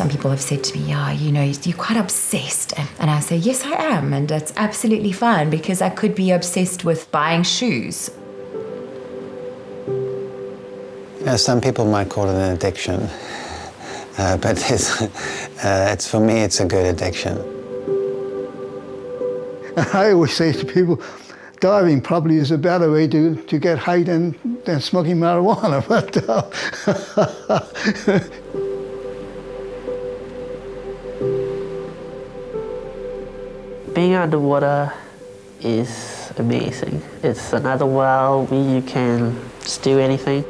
some people have said to me, yeah, you know, you're quite obsessed. And I say, yes, I am. And it's absolutely fine, because I could be obsessed with buying shoes. Yeah, some people might call it an addiction, but it's for me, it's a good addiction. I always say to people, diving probably is a better way to get high than smoking marijuana. But being underwater is amazing. It's another world where you can just do anything.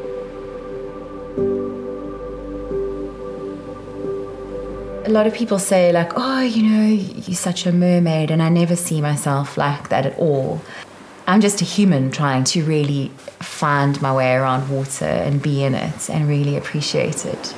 A lot of people say, like, oh, you know, you're such a mermaid, and I never see myself like that at all. I'm just a human trying to really find my way around water and be in it and really appreciate it.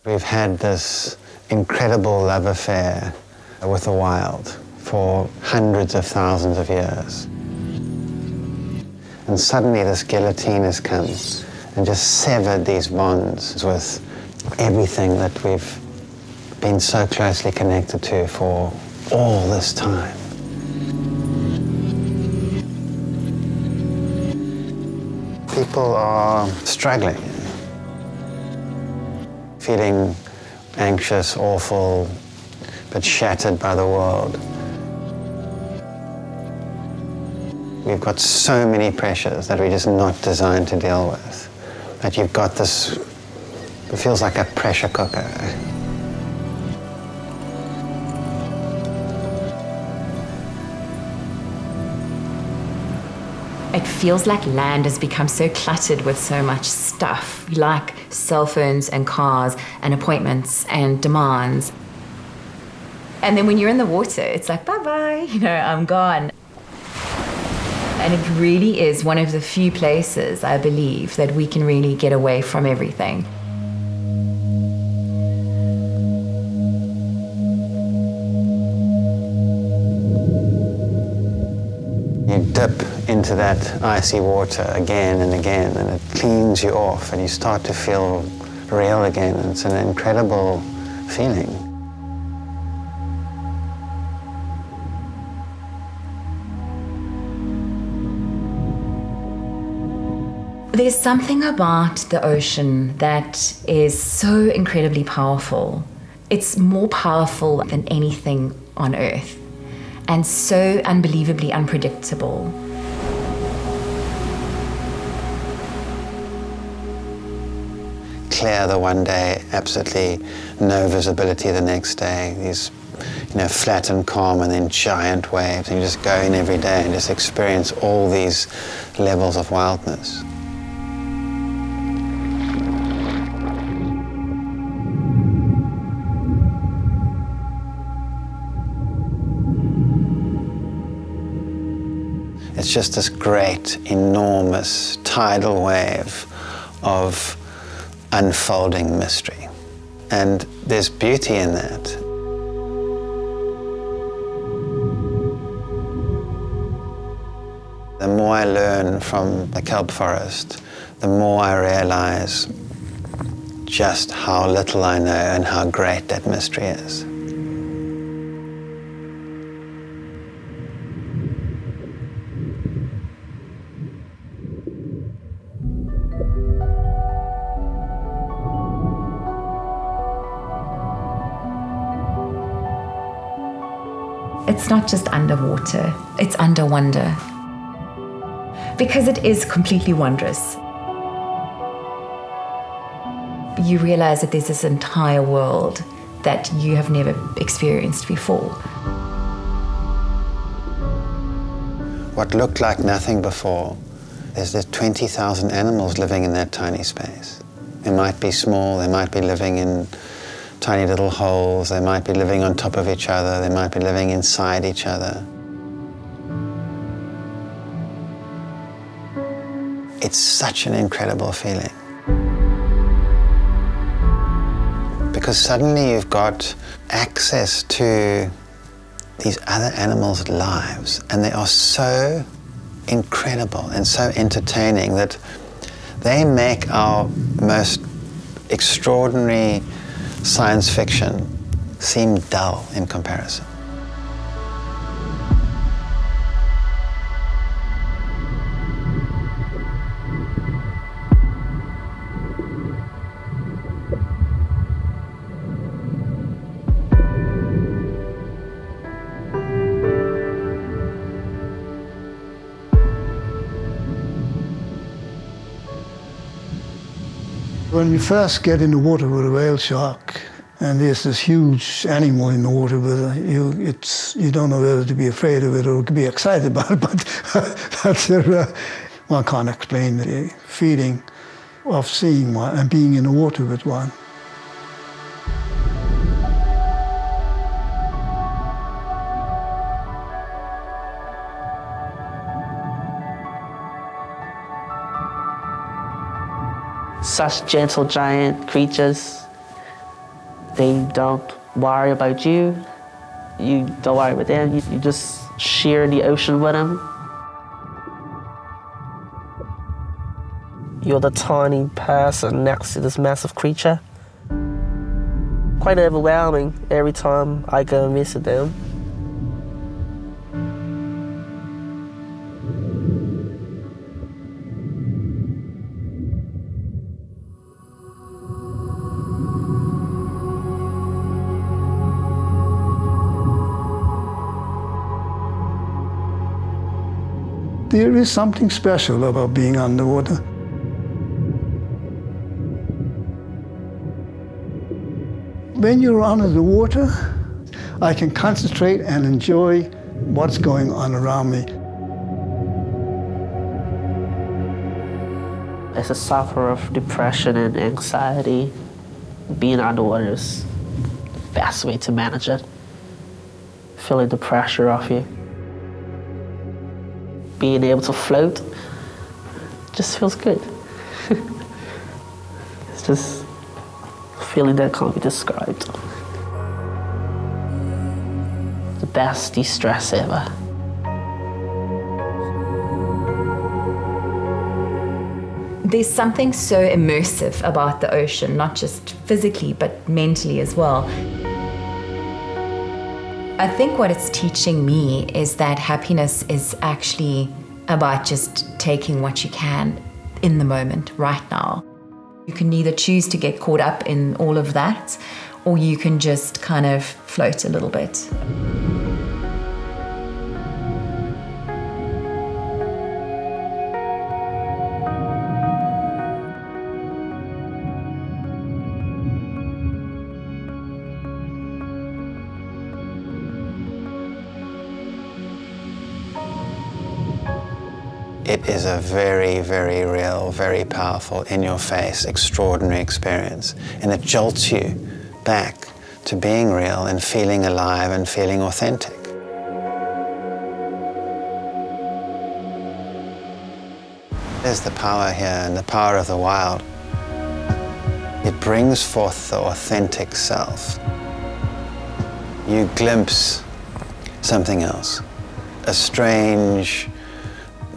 We've had this incredible love affair with the wild for hundreds of thousands of years. And suddenly this guillotine has come and just severed these bonds with everything that we've been so closely connected to for all this time. People are struggling, feeling anxious, awful, but shattered by the world. We've got so many pressures that we're just not designed to deal with. That you've got this, it feels like a pressure cooker. It feels like land has become so cluttered with so much stuff, like cell phones and cars and appointments and demands. And then when you're in the water, it's like, bye-bye, you know, I'm gone. And it really is one of the few places, I believe, that we can really get away from everything. You dip into that icy water again and again, and it cleans you off, and you start to feel real again. It's an incredible feeling. There's something about the ocean that is so incredibly powerful. It's more powerful than anything on Earth, and so unbelievably unpredictable. Clear the one day, absolutely no visibility the next day. These, you know, flat and calm, and then giant waves. And you just go in every day and just experience all these levels of wildness. It's just this great, enormous tidal wave of unfolding mystery. And there's beauty in that. The more I learn from the kelp forest, the more I realize just how little I know and how great that mystery is. It's not just underwater, it's under wonder. Because it is completely wondrous. You realize that there's this entire world that you have never experienced before. What looked like nothing before, there's 20,000 animals living in that tiny space. They might be small, they might be living in tiny little holes, they might be living on top of each other, they might be living inside each other. It's such an incredible feeling. Because suddenly you've got access to these other animals' lives, and they are so incredible and so entertaining that they make our most extraordinary science fiction seem dull in comparison. When you first get in the water with a whale shark, and there's this huge animal in the water with you don't know whether to be afraid of it or to be excited about it, but one can't explain the feeling of seeing one and being in the water with one. Such gentle giant creatures. They don't worry about you. You don't worry about them. You just share the ocean with them. You're the tiny person next to this massive creature. Quite overwhelming every time I go and visit them. There is something special about being underwater. When you're under the water, I can concentrate and enjoy what's going on around me. As a sufferer of depression and anxiety, being underwater is the best way to manage it. Feeling the pressure off you. Being able to float just feels good. It's just a feeling that can't be described. The best de-stress ever. There's something so immersive about the ocean, not just physically, but mentally as well. I think what it's teaching me is that happiness is actually about just taking what you can in the moment, right now. You can either choose to get caught up in all of that, or you can just kind of float a little bit. It is a very, very real, very powerful, in-your-face, extraordinary experience. And it jolts you back to being real and feeling alive and feeling authentic. There's the power here and the power of the wild. It brings forth the authentic self. You glimpse something else, a strange,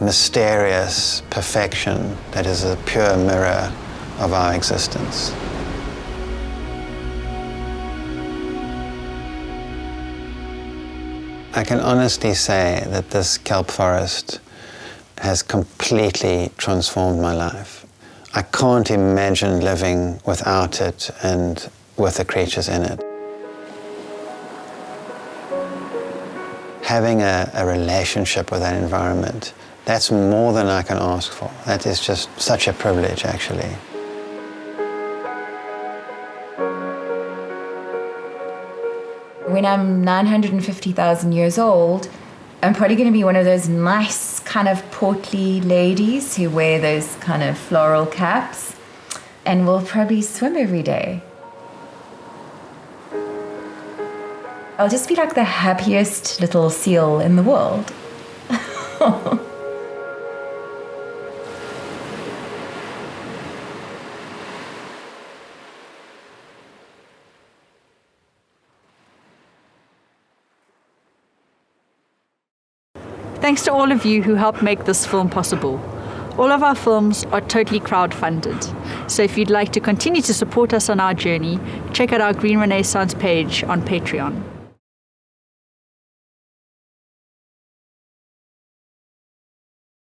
mysterious perfection that is a pure mirror of our existence. I can honestly say that this kelp forest has completely transformed my life. I can't imagine living without it and with the creatures in it. Having a relationship with that environment, that's more than I can ask for. That is just such a privilege, actually. When I'm 950,000 years old, I'm probably going to be one of those nice kind of portly ladies who wear those kind of floral caps, and will probably swim every day. I'll just be like the happiest little seal in the world. thanks to all of you who helped make this film possible. All of our films are totally crowdfunded. So if you'd like to continue to support us on our journey, check out our Green Renaissance page on Patreon.